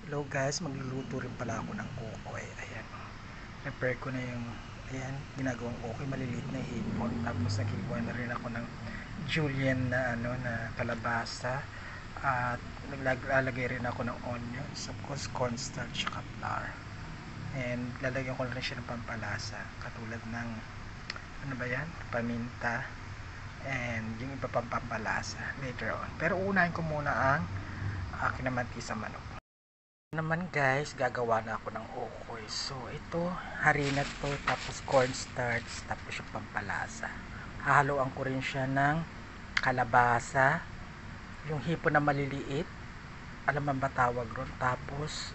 Hello guys, magluluto rin pala ako ng ukoy. Ayan. Prepare ko na yung ginagawang ukoy, maliliit na hipon. Tapos naghiwa na rin ako ng julienne na kalabasa. At naglalagay rin ako ng onions, of course cornstarch at flour. And lalagyan ko na rin siya ng pampalasa, katulad ng paminta and yung iba pang pampalasa later on. Pero unahin ko muna ang kinamanti sa manok. Naman guys, gagawa na ako ng ukoy. So ito, harina to, tapos cornstarch, tapos yung pampalasa. Hahaluan ko rin siya ng kalabasa, yung hipon na maliliit, alam mo ba tawag ron, tapos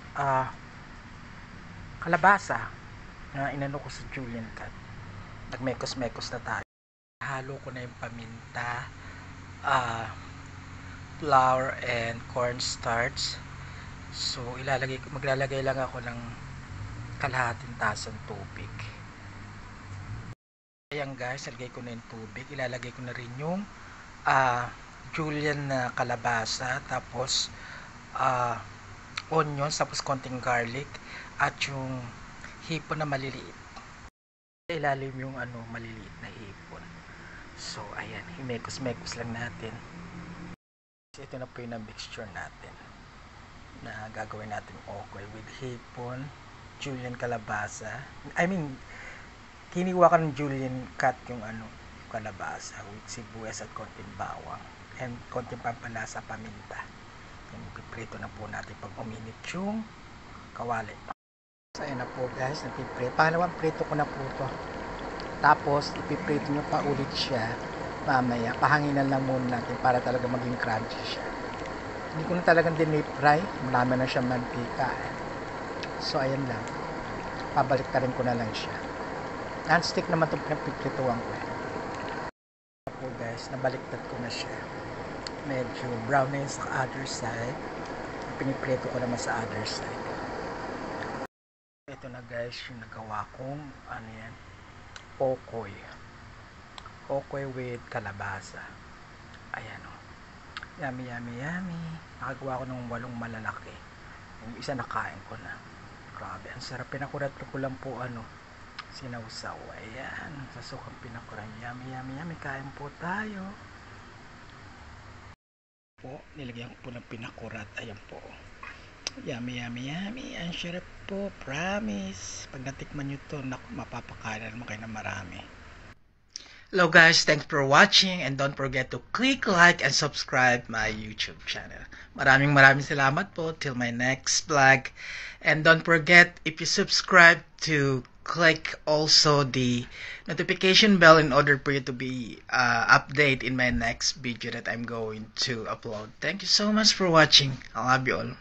kalabasa na inano ko sa julienne cut. Nagmekos-mekos na tayo. Halo ko na yung paminta, flour and cornstarch. So maglalagay lang ako ng kalahating tasang tubig. Ayan guys, lagay ko na yung tubig. Ilalagay ko na rin yung julienne na kalabasa, tapos onions, tapos konting garlic, at yung hipon na maliliit. Ilalim yung maliliit na hipon. So ayan, imekos-mekos lang natin. Ito na po yung mixture natin na gagawin natin ukoy with hipon, julienne kalabasa. Kiniwa ka ng julienne cut yung kalabasa with sibuyas at konting bawang and konting pampalasa, paminta. Yung piprito na po natin pag uminit yung kawali. So ayan na po guys, napiprito. Pangalawang prito ko na po to. Tapos ipiprito nyo pa ulit siya mamaya. Pahanginan lang muna natin para talaga maging crunchy siya. Hindi ko na talagang dinip-fry. Marami na siya mantika. So, ayan lang. Pabalik ka rin ko na lang siya. Non-stick naman itong pinapiprituan ko. So guys, nabaliktad ko na siya. Medyo brown na yun sa other side. Piniprito ko naman sa other side. Ito na guys, yung nagawa kong ukoy. Ukoy with kalabasa. Ayan o. Yummy, yummy, yummy. Nakagawa ko ng 8 malalaki. Yung isa nakain ko na. Grabe, ang sarap. Pinakurat ko lang po sinawsaw. Ayan, sa sukang pinakuran. Yummy, yummy, yummy. Kain po tayo. Po, nilagyan ko po ng pinakurat. Ayan po. Yummy, yummy, yummy. Ang sarap po. Promise. Pag natikman nyo to, mapapakain mo kayo na marami. Hello guys, thanks for watching and don't forget to click like and subscribe my YouTube channel. Maraming salamat po till my next vlog. And don't forget, if you subscribe, to click also the notification bell in order for you to be updated in my next video that I'm going to upload. Thank you so much for watching. I love you all.